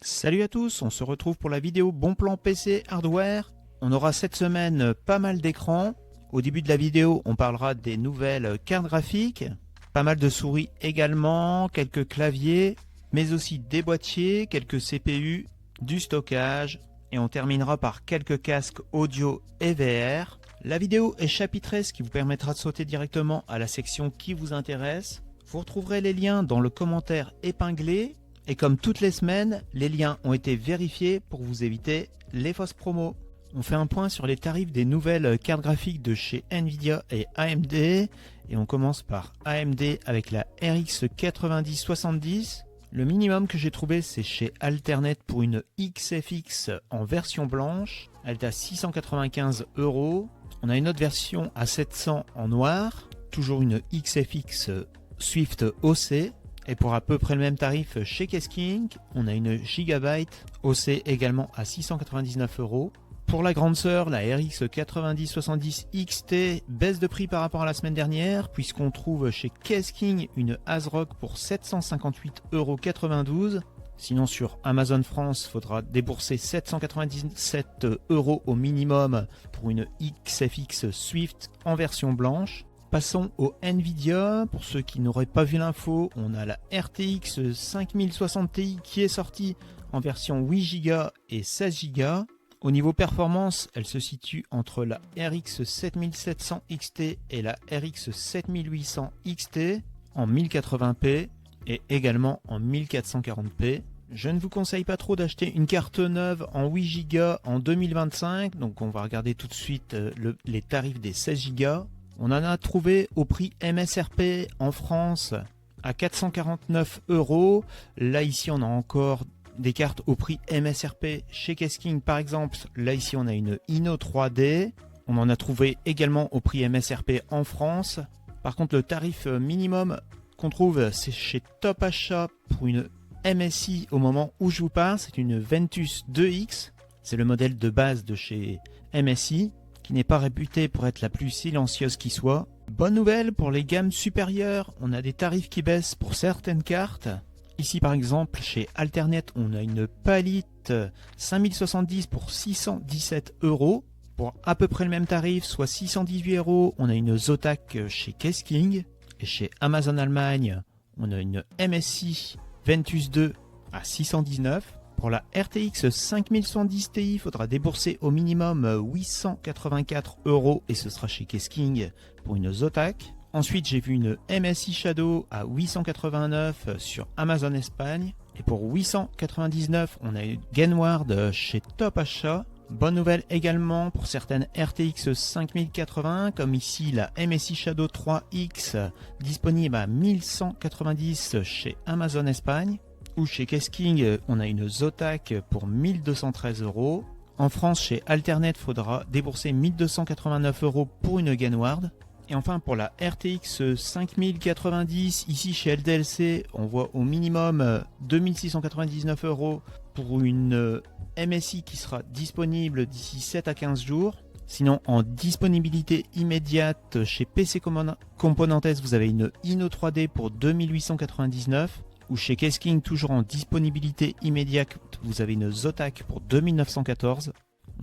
Salut à tous, on se retrouve pour la vidéo Bon Plan PC Hardware. On aura cette semaine pas mal d'écrans. Au début de la vidéo, on parlera des nouvelles cartes graphiques, pas mal de souris également, quelques claviers, mais aussi des boîtiers, quelques CPU, du stockage, et on terminera par quelques casques audio et VR. La vidéo est chapitrée, ce qui vous permettra de sauter directement à la section qui vous intéresse. Vous retrouverez les liens dans le commentaire épinglé. Et comme toutes les semaines, les liens ont été vérifiés pour vous éviter les fausses promos. On fait un point sur les tarifs des nouvelles cartes graphiques de chez Nvidia et AMD. Et on commence par AMD avec la RX 9070. Le minimum que j'ai trouvé, c'est chez Alternet pour une XFX en version blanche. Elle est à 695 €. On a une autre version à 700 en noir. Toujours une XFX Swift OC. Et pour à peu près le même tarif chez Kesking, on a une Gigabyte OC également à 699 €. Pour la grande sœur, la RX 9070 XT baisse de prix par rapport à la semaine dernière, puisqu'on trouve chez Kesking une ASRock pour 758,92 €. Sinon sur Amazon France, il faudra débourser 797 € au minimum pour une XFX Swift en version blanche. Passons au Nvidia. Pour ceux qui n'auraient pas vu l'info, on a la RTX 5060 Ti qui est sortie en version 8 Go et 16 Go. Au niveau performance, elle se situe entre la RX 7700 XT et la RX 7800 XT en 1080p et également en 1440p. Je ne vous conseille pas trop d'acheter une carte neuve en 8 Go en 2025, donc on va regarder tout de suite les tarifs des 16 Go. On en a trouvé au prix MSRP en France à 449 €. Là ici on a encore des cartes au prix MSRP chez Kesking par exemple. Là ici on a une Inno 3D. On en a trouvé également au prix MSRP en France. Par contre le tarif minimum qu'on trouve c'est chez Top Achat pour une MSI au moment où je vous parle. C'est une Ventus 2X. C'est le modèle de base de chez MSI, qui n'est pas réputée pour être la plus silencieuse qui soit. Bonne nouvelle pour les gammes supérieures, on a des tarifs qui baissent pour certaines cartes. Ici par exemple chez Alternet on a une Palette 5070 pour 617 €. Pour à peu près le même tarif, soit 618 €, on a une Zotac chez Kesking. Et chez Amazon Allemagne, on a une MSI Ventus 2 à 619 €. Pour la RTX 5070 Ti, il faudra débourser au minimum 884 € et ce sera chez Kesking pour une Zotac. Ensuite, j'ai vu une MSI Shadow à 889 sur Amazon Espagne. Et pour 899, on a une Gainward chez Top Achat. Bonne nouvelle également pour certaines RTX 5080, comme ici la MSI Shadow 3X, disponible à 1190 chez Amazon Espagne. Ou chez Kesking, on a une Zotac pour 1213 €. En France, chez Alternet, il faudra débourser 1289 € pour une Gainward. Et enfin, pour la RTX 5090, ici chez LDLC, on voit au minimum 2699 € pour une MSI qui sera disponible d'ici 7 à 15 jours. Sinon, en disponibilité immédiate, chez PC Componentes, vous avez une Inno 3D pour 2899 €. Ou chez Kesking, toujours en disponibilité immédiate, vous avez une Zotac pour 2914 €.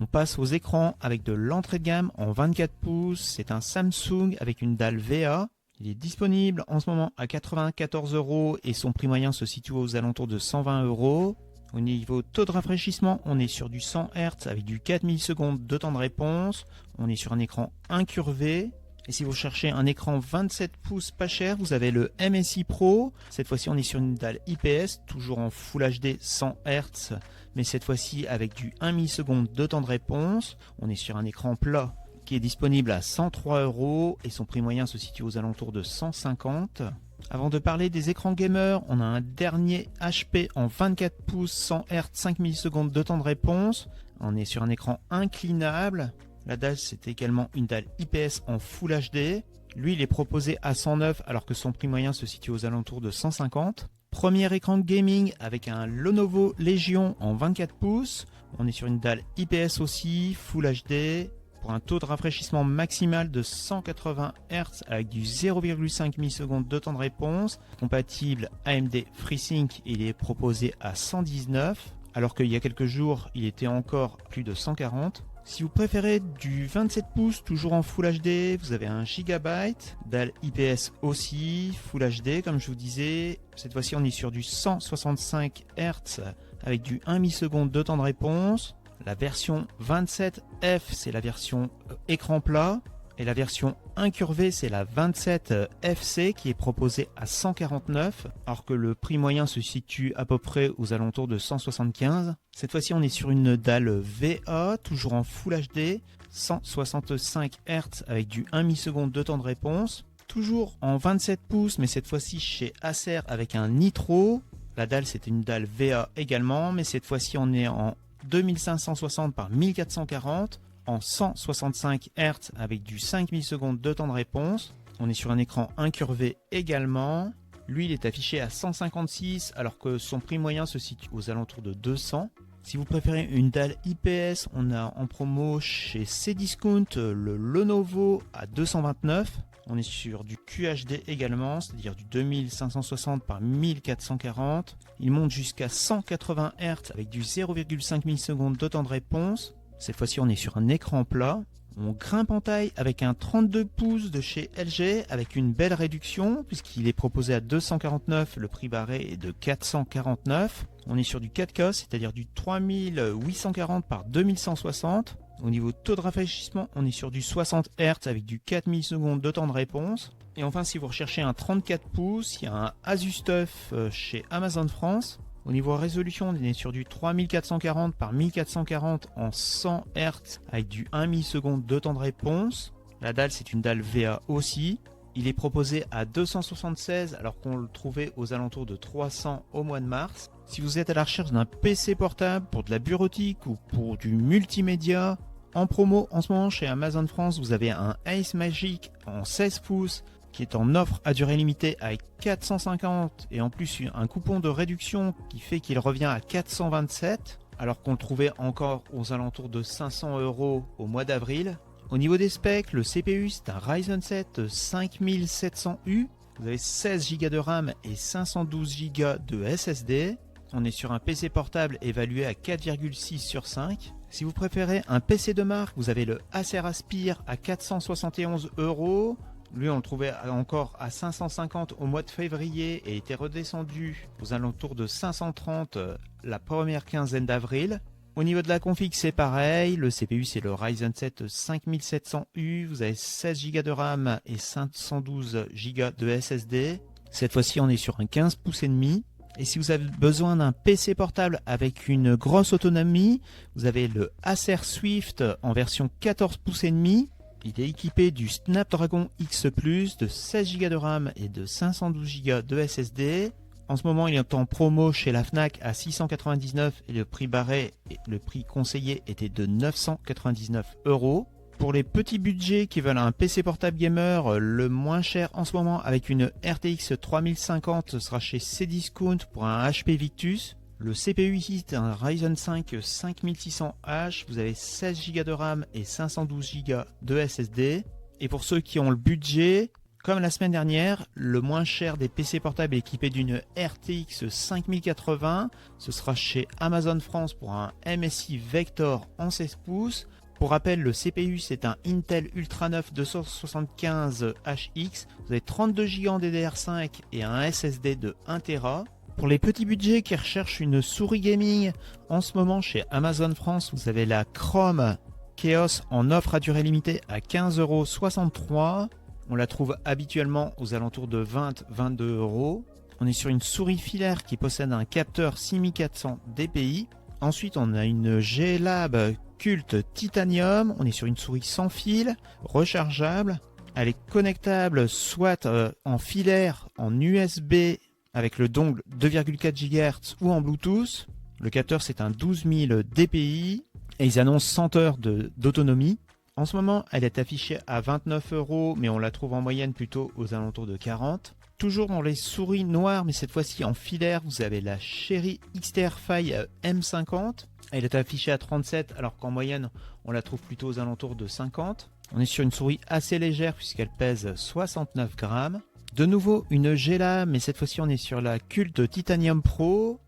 On passe aux écrans avec de l'entrée de gamme en 24 pouces. C'est un Samsung avec une dalle VA. Il est disponible en ce moment à 94 € et son prix moyen se situe aux alentours de 120 €. Au niveau taux de rafraîchissement, on est sur du 100 Hz avec du 4000 secondes de temps de réponse. On est sur un écran incurvé. Et si vous cherchez un écran 27 pouces pas cher, vous avez le MSI Pro. Cette fois-ci, on est sur une dalle IPS, toujours en Full HD 100 Hz, mais cette fois-ci avec du 1 milliseconde de temps de réponse. On est sur un écran plat qui est disponible à 103 € et son prix moyen se situe aux alentours de 150 €. Avant de parler des écrans gamer, on a un dernier HP en 24 pouces 100 Hz 5 millisecondes de temps de réponse. On est sur un écran inclinable. La dalle, c'est également une dalle IPS en Full HD. Lui, il est proposé à 109 alors que son prix moyen se situe aux alentours de 150. Premier écran gaming avec un Lenovo Legion en 24 pouces. On est sur une dalle IPS aussi, Full HD, pour un taux de rafraîchissement maximal de 180 Hz avec du 0,5 millisecondes de temps de réponse. Compatible AMD FreeSync, il est proposé à 119. alors qu'il y a quelques jours, il était encore plus de 140. Si vous préférez du 27 pouces, toujours en Full HD, vous avez un gigabyte, dalle IPS aussi, Full HD comme je vous disais. Cette fois-ci, on est sur du 165 Hz avec du 1 milliseconde de temps de réponse. La version 27F, c'est la version écran plat. Et la version incurvée, c'est la 27FC qui est proposée à 149, alors que le prix moyen se situe à peu près aux alentours de 175. Cette fois-ci, on est sur une dalle VA, toujours en Full HD, 165 Hz avec du 1 milliseconde de temps de réponse. Toujours en 27 pouces, mais cette fois-ci chez Acer avec un Nitro. La dalle, c'était une dalle VA également, mais cette fois-ci, on est en 2560 par 1440. En 165 Hz avec du 5 millisecondes de temps de réponse. On est sur un écran incurvé également. Lui, il est affiché à 156 alors que son prix moyen se situe aux alentours de 200. Si vous préférez une dalle IPS, on a en promo chez Cdiscount le Lenovo à 229. On est sur du QHD également, c'est-à-dire du 2560 par 1440. Il monte jusqu'à 180 Hz avec du 0,5 millisecondes de temps de réponse. Cette fois-ci, on est sur un écran plat. On grimpe en taille avec un 32 pouces de chez LG avec une belle réduction puisqu'il est proposé à 249, le prix barré est de 449. On est sur du 4K, c'est-à-dire du 3840 par 2160. Au niveau taux de rafraîchissement, on est sur du 60 Hz avec du 4 millisecondes de temps de réponse. Et enfin, si vous recherchez un 34 pouces, il y a un Asus TUF chez Amazon France. Au niveau résolution, on est sur du 3440 par 1440 en 100 Hz avec du 1 milliseconde de temps de réponse. La dalle, c'est une dalle VA aussi. Il est proposé à 276 alors qu'on le trouvait aux alentours de 300 au mois de mars. Si vous êtes à la recherche d'un PC portable pour de la bureautique ou pour du multimédia, en promo en ce moment chez Amazon France, vous avez un Ace Magic en 16 pouces qui est en offre à durée limitée avec 450 et en plus un coupon de réduction qui fait qu'il revient à 427 alors qu'on le trouvait encore aux alentours de 500 € au mois d'avril. Au niveau des specs, le CPU c'est un Ryzen 7 5700U, vous avez 16 Go de RAM et 512 Go de SSD. On est sur un PC portable évalué à 4,6 sur 5. Si vous préférez un PC de marque, vous avez le Acer Aspire à 471 €. Lui, on le trouvait encore à 550 au mois de février et était redescendu aux alentours de 530 la première quinzaine d'avril. Au niveau de la config, c'est pareil. Le CPU, c'est le Ryzen 7 5700U. Vous avez 16 Go de RAM et 512 Go de SSD. Cette fois-ci, on est sur un 15 pouces et demi. Et si vous avez besoin d'un PC portable avec une grosse autonomie, vous avez le Acer Swift en version 14 pouces et demi. Il est équipé du Snapdragon X Plus de 16 Go de RAM et de 512 Go de SSD. En ce moment, il est en promo chez la Fnac à 699 et le prix barré, le prix conseillé était de 999 €. Pour les petits budgets qui veulent un PC portable gamer, le moins cher en ce moment avec une RTX 3050 sera chez Cdiscount pour un HP Victus. Le CPU ici est un Ryzen 5 5600H, vous avez 16 Go de RAM et 512 Go de SSD. Et pour ceux qui ont le budget, comme la semaine dernière, le moins cher des PC portables équipé d'une RTX 5080, ce sera chez Amazon France pour un MSI Vector en 16 pouces. Pour rappel, le CPU c'est un Intel Ultra 9 275HX, vous avez 32 Go en DDR5 et un SSD de 1 Tera. Pour les petits budgets qui recherchent une souris gaming, en ce moment chez Amazon France, vous avez la Chrome Chaos en offre à durée limitée à 15,63 €. On la trouve habituellement aux alentours de 20-22 €. On est sur une souris filaire qui possède un capteur 6400 dpi. Ensuite, on a une G-Lab Cult Titanium. On est sur une souris sans fil, rechargeable. Elle est connectable soit en filaire, en USB avec le dongle 2,4 GHz ou en Bluetooth. Le capteur c'est un 12000 dpi et ils annoncent 100 heures d'autonomie. En ce moment, elle est affichée à 29 €, mais on la trouve en moyenne plutôt aux alentours de 40. Toujours dans les souris noires, mais cette fois-ci en filaire, vous avez la Cherry XTR Fi M50. Elle est affichée à 37, alors qu'en moyenne, on la trouve plutôt aux alentours de 50. On est sur une souris assez légère puisqu'elle pèse 69 grammes. De nouveau, une G-Lab, mais cette fois-ci, on est sur la Cult Titanium Pro.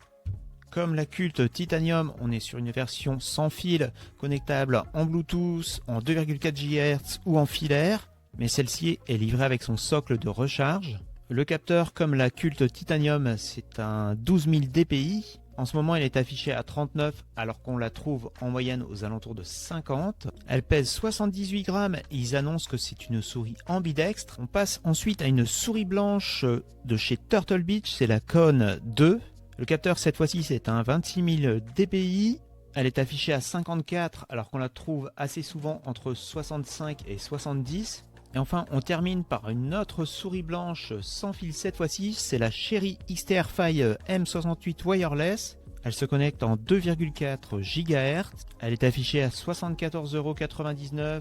comme la Cult Titanium, on est sur une version sans fil, connectable en Bluetooth, en 2,4 GHz ou en filaire, mais celle-ci est livrée avec son socle de recharge. Le capteur, comme la Cult Titanium, c'est un 12 000 dpi. En ce moment, elle est affichée à 39, alors qu'on la trouve en moyenne aux alentours de 50. Elle pèse 78 grammes et ils annoncent que c'est une souris ambidextre. On passe ensuite à une souris blanche de chez Turtle Beach, c'est la Kone 2. Le capteur, cette fois-ci, c'est un 26 000 dpi. Elle est affichée à 54, alors qu'on la trouve assez souvent entre 65 et 70. Et enfin, on termine par une autre souris blanche sans fil cette fois-ci, c'est la Cherry XTR-Fi M68 Wireless. Elle se connecte en 2,4 GHz. Elle est affichée à 74,99 €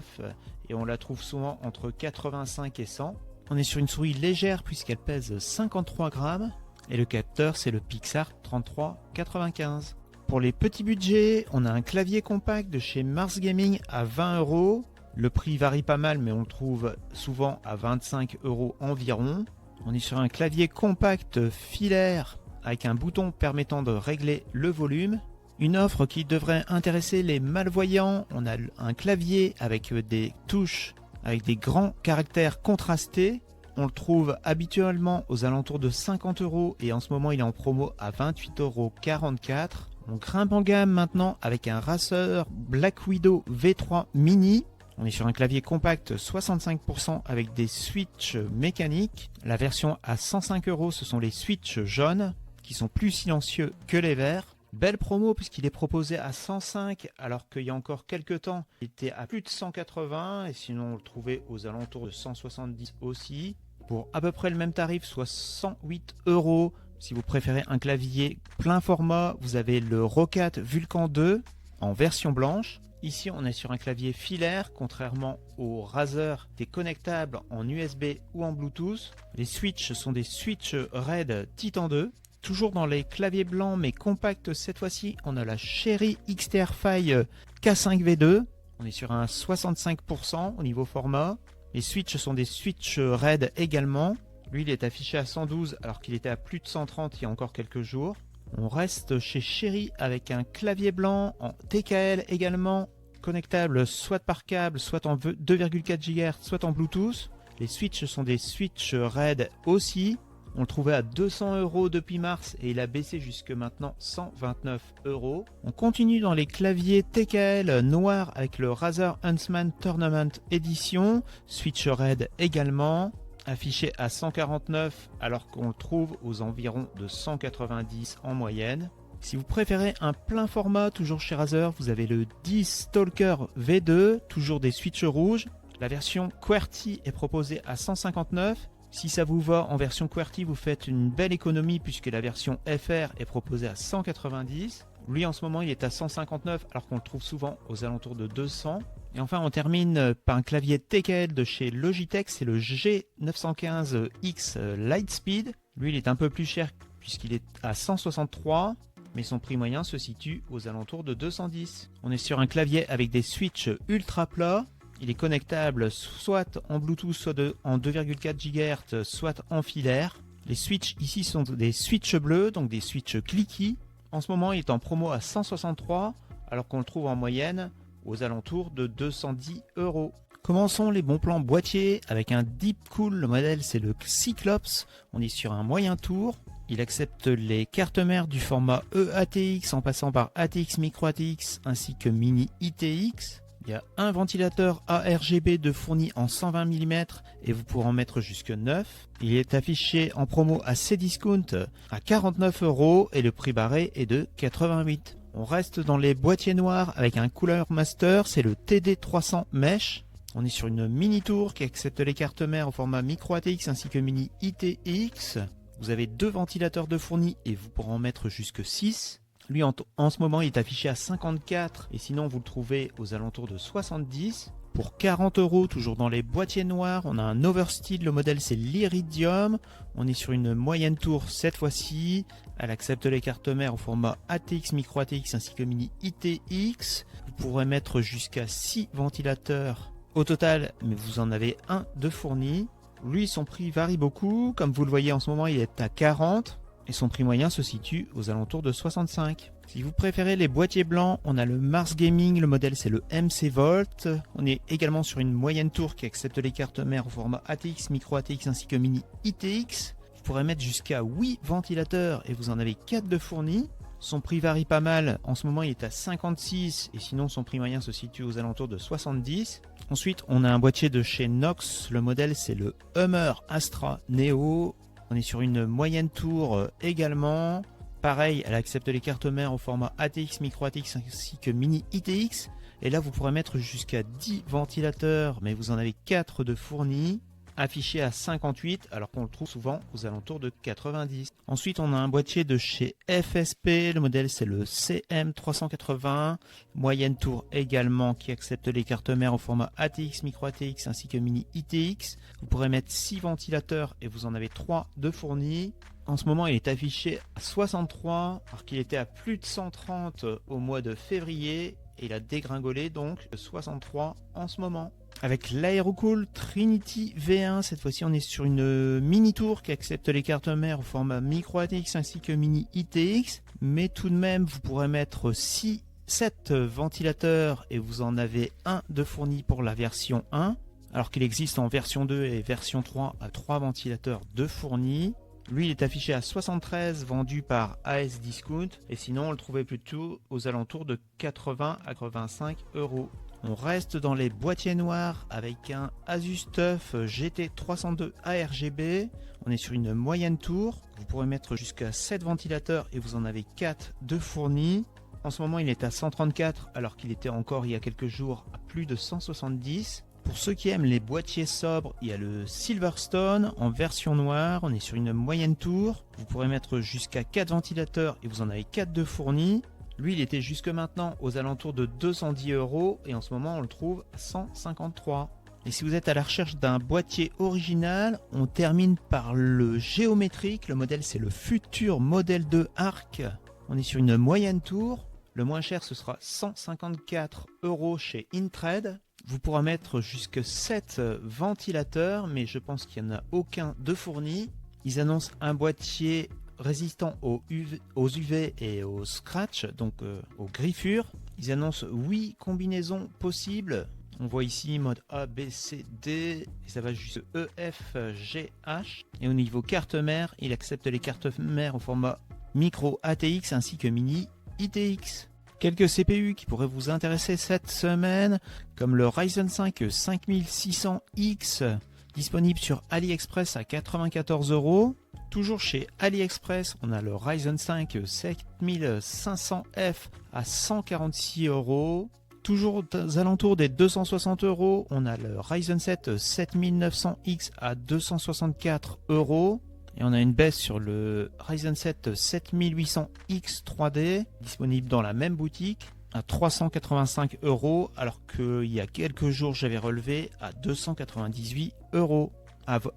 et on la trouve souvent entre 85 et 100. On est sur une souris légère puisqu'elle pèse 53 grammes et le capteur c'est le Pixar 3395. Pour les petits budgets, on a un clavier compact de chez Mars Gaming à 20 €. Le prix varie pas mal, mais on le trouve souvent à 25 € environ. On est sur un clavier compact filaire avec un bouton permettant de régler le volume. Une offre qui devrait intéresser les malvoyants. On a un clavier avec des touches avec des grands caractères contrastés. On le trouve habituellement aux alentours de 50 € et en ce moment il est en promo à 28,44 €. On grimpe en gamme maintenant avec un Razer Black Widow V3 Mini. On est sur un clavier compact 65% avec des switches mécaniques. La version à 105 €, ce sont les switches jaunes qui sont plus silencieux que les verts. Belle promo puisqu'il est proposé à 105 alors qu'il y a encore quelques temps il était à plus de 180 et sinon on le trouvait aux alentours de 170 aussi. Pour à peu près le même tarif, soit 108 €. Si vous préférez un clavier plein format, vous avez le Roccat Vulcan 2 en version blanche. Ici, on est sur un clavier filaire, contrairement au Razer, qui est connectable en USB ou en Bluetooth. Les switches sont des switches RAID Titan 2. Toujours dans les claviers blancs, mais compacts cette fois-ci, on a la Cherry XTR-Fi K5V2. On est sur un 65% au niveau format. Les switches sont des switches RAID également. Lui, il est affiché à 112 alors qu'il était à plus de 130 il y a encore quelques jours. On reste chez Cherry avec un clavier blanc en TKL également, connectable soit par câble, soit en 2,4 GHz, soit en Bluetooth. Les switches sont des switches RAID aussi. On le trouvait à 200 € depuis mars et il a baissé jusque maintenant 129 €. On continue dans les claviers TKL noirs avec le Razer Huntsman Tournament Edition, switch RAID également. Affiché à 149 alors qu'on le trouve aux environs de 190 en moyenne. Si vous préférez un plein format, toujours chez Razer, vous avez le D-Stalker V2, toujours des switches rouges. La version QWERTY est proposée à 159. Si ça vous va en version QWERTY, vous faites une belle économie puisque la version FR est proposée à 190. Lui en ce moment il est à 159 alors qu'on le trouve souvent aux alentours de 200. Et enfin on termine par un clavier TKL de chez Logitech, c'est le G915X Lightspeed. Lui il est un peu plus cher puisqu'il est à 163, mais son prix moyen se situe aux alentours de 210. On est sur un clavier avec des switches ultra plats. Il est connectable soit en Bluetooth, soit en 2,4 GHz, soit en filaire. Les switches ici sont des switches bleus, donc des switches clicky. En ce moment il est en promo à 163 alors qu'on le trouve en moyenne aux alentours de 210 €. Commençons les bons plans boîtiers avec un Deepcool. Le modèle c'est le Cyclops. On est sur un moyen tour. Il accepte les cartes mères du format EATX en passant par ATX, Micro ATX ainsi que Mini ITX. Il y a un ventilateur ARGB de fourni en 120 mm et vous pourrez en mettre jusque 9. Il est affiché en promo à Cdiscount à 49 € et le prix barré est de 88. On reste dans les boîtiers noirs avec un Cooler Master, c'est le TD300 Mesh. On est sur une mini tour qui accepte les cartes mères au format Micro ATX ainsi que Mini ITX. Vous avez deux ventilateurs de fourni et vous pourrez en mettre jusque 6. Lui en ce moment il est affiché à 54 et sinon vous le trouvez aux alentours de 70. Pour 40 €, toujours dans les boîtiers noirs, on a un Oversteel, le modèle c'est l'Iridium. On est sur une moyenne tour cette fois-ci. Elle accepte les cartes mères au format ATX, Micro ATX ainsi que Mini ITX. Vous pourrez mettre jusqu'à 6 ventilateurs au total, mais vous en avez un de fourni. Lui, son prix varie beaucoup. Comme vous le voyez en ce moment, il est à 40. et son prix moyen se situe aux alentours de 65. Si vous préférez les boîtiers blancs, on a le Mars Gaming, le modèle c'est le MC Volt. On est également sur une moyenne tour qui accepte les cartes mères au format ATX, micro ATX ainsi que mini ITX. Vous pourrez mettre jusqu'à 8 ventilateurs et vous en avez 4 de fournis. Son prix varie pas mal, en ce moment il est à 56 et sinon son prix moyen se situe aux alentours de 70. Ensuite on a un boîtier de chez Nox, le modèle c'est le Hummer Astra Neo. On est sur une moyenne tour également. Pareil, elle accepte les cartes mères au format ATX, micro ATX ainsi que mini ITX. Et là vous pourrez mettre jusqu'à 10 ventilateurs, mais vous en avez 4 de fournis. Affiché à 58 alors qu'on le trouve souvent aux alentours de 90. Ensuite on a un boîtier de chez FSP, le modèle c'est le CM380, moyenne tour également qui accepte les cartes mères au format ATX, micro ATX ainsi que mini ITX. Vous pourrez mettre 6 ventilateurs et vous en avez 3 de fournis. En ce moment il est affiché à 63 alors qu'il était à plus de 130 au mois de février et il a dégringolé donc 63 en ce moment. Avec l'Aerocool Trinity V1, cette fois-ci on est sur une mini tour qui accepte les cartes mères au format micro ATX ainsi que mini ITX, mais tout de même vous pourrez mettre 7 ventilateurs et vous en avez un de fourni pour la version 1, alors qu'il existe en version 2 et version 3 à 3 ventilateurs de fournis. Lui il est affiché à 73, vendu par AS Discount, et sinon on le trouvait plutôt aux alentours de 80 à 85 euros. On reste dans les boîtiers noirs avec un Asus TUF GT302 ARGB. On est sur une moyenne tour. Vous pourrez mettre jusqu'à 7 ventilateurs et vous en avez 4 de fournis. En ce moment il est à 134 alors qu'il était encore il y a quelques jours à plus de 170. Pour ceux qui aiment les boîtiers sobres, il y a le Silverstone en version noire. On est sur une moyenne tour. Vous pourrez mettre jusqu'à 4 ventilateurs et vous en avez 4 de fournis. Lui, il était jusque maintenant aux alentours de 210 euros et en ce moment, on le trouve à 153. Et si vous êtes à la recherche d'un boîtier original, on termine par le géométrique. Le modèle, c'est le Futur Model 2 Arc. On est sur une moyenne tour. Le moins cher, ce sera 154 euros chez Intrade. Vous pourrez mettre jusque 7 ventilateurs, mais je pense qu'il n'y en a aucun de fourni. Ils annoncent un boîtier résistant aux UV et aux scratch, donc aux griffures. Ils annoncent 8 combinaisons possibles. On voit ici mode A, B, C, D, et ça va jusqu'à E, F, G, H. Et au niveau carte mère, il accepte les cartes mères au format micro ATX ainsi que mini ITX. Quelques CPU qui pourraient vous intéresser cette semaine, comme le Ryzen 5 5600X, disponible sur AliExpress à 94 euros. Toujours chez AliExpress, on a le Ryzen 5 7500F à 146 euros. Toujours aux alentours des 260 euros, on a le Ryzen 7 7900X à 264 euros. Et on a une baisse sur le Ryzen 7 7800X 3D, disponible dans la même boutique, à 385 euros, alors qu'il y a quelques jours j'avais relevé à 298 euros.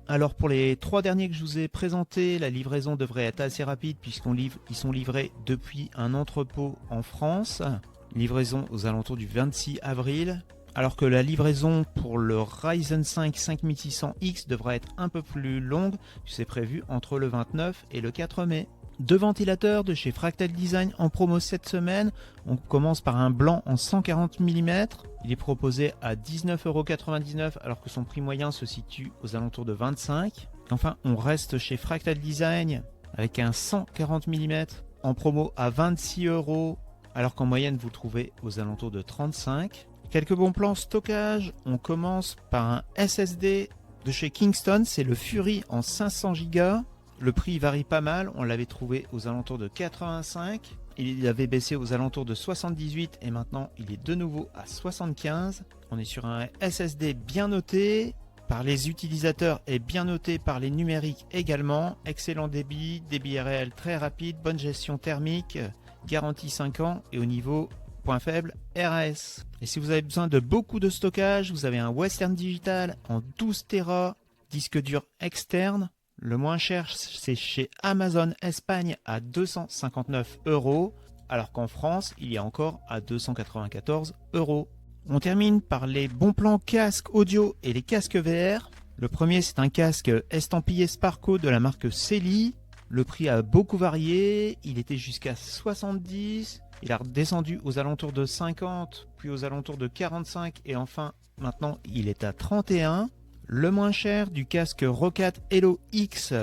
Alors pour les 3 derniers que je vous ai présentés, la livraison devrait être assez rapide puisqu'ils sont livrés depuis un entrepôt en France. Livraison aux alentours du 26 avril. Alors que la livraison pour le Ryzen 5 5600X devra être un peu plus longue, c'est prévu entre le 29 et le 4 mai. 2 ventilateurs de chez Fractal Design en promo cette semaine. On commence par un blanc en 140 mm. Il est proposé à 19,99 € alors que son prix moyen se situe aux alentours de 25. Enfin, on reste chez Fractal Design avec un 140 mm en promo à 26 € alors qu'en moyenne vous le trouvez aux alentours de 35. Quelques bons plans stockage. On commence par un SSD de chez Kingston, c'est le Fury en 500 Go. Le prix varie pas mal, on l'avait trouvé aux alentours de 85. Il avait baissé aux alentours de 78 et maintenant il est de nouveau à 75. On est sur un SSD bien noté par les utilisateurs et bien noté par les numériques également. Excellent débit, débit réel très rapide, bonne gestion thermique, garantie 5 ans et au niveau point faible RAS. Et si vous avez besoin de beaucoup de stockage, vous avez un Western Digital en 12 Tera, disque dur externe. Le moins cher, c'est chez Amazon Espagne à 259 €, alors qu'en France, il y a encore à 294 €. On termine par les bons plans casques audio et les casques VR. Le premier, c'est un casque estampillé Sparco de la marque Celi. Le prix a beaucoup varié, il était jusqu'à 70, il a redescendu aux alentours de 50, puis aux alentours de 45 et enfin maintenant il est à 31. Le moins cher du casque Roccat Hello X,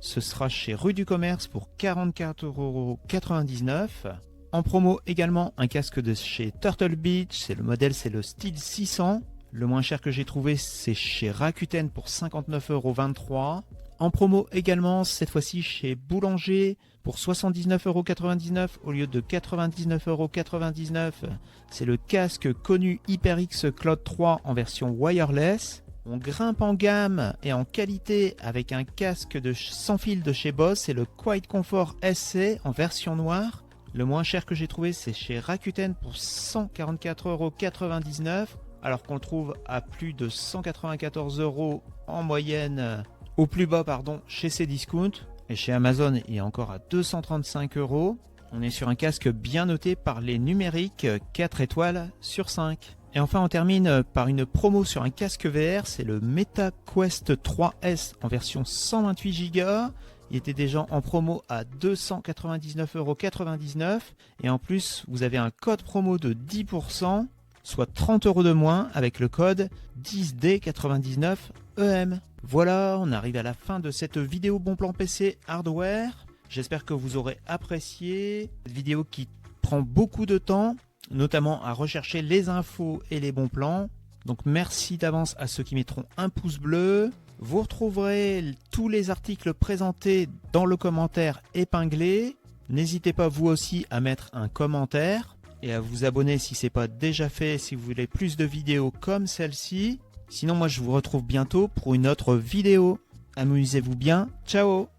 ce sera chez Rue du Commerce pour 44,99 €. En promo également un casque de chez Turtle Beach, c'est le modèle, c'est le Steel 600. Le moins cher que j'ai trouvé c'est chez Rakuten pour 59,23 €. En promo également cette fois-ci chez Boulanger pour 79,99 € au lieu de 99,99 €. C'est le casque connu HyperX Cloud 3 en version wireless. On grimpe en gamme et en qualité avec un casque sans fil de chez Bose, c'est le Quiet Comfort SC en version noire. Le moins cher que j'ai trouvé c'est chez Rakuten pour 144,99 € alors qu'on le trouve à plus de 194 € en moyenne, au plus bas chez Cdiscount. Et chez Amazon il est encore à 235 €. On est sur un casque bien noté par les numériques, 4 étoiles sur 5. Et enfin on termine par une promo sur un casque VR, c'est le MetaQuest 3S en version 128 Go. Il était déjà en promo à 299,99 € et en plus vous avez un code promo de 10%, soit 30 € de moins avec le code 10D99EM. Voilà, on arrive à la fin de cette vidéo Bon Plan PC Hardware. J'espère que vous aurez apprécié cette vidéo qui prend beaucoup de temps, notamment à rechercher les infos et les bons plans. Donc merci d'avance à ceux qui mettront un pouce bleu. Vous retrouverez tous les articles présentés dans le commentaire épinglé. N'hésitez pas vous aussi à mettre un commentaire et à vous abonner si ce n'est pas déjà fait, si vous voulez plus de vidéos comme celle-ci. Sinon moi je vous retrouve bientôt pour une autre vidéo. Amusez-vous bien, ciao!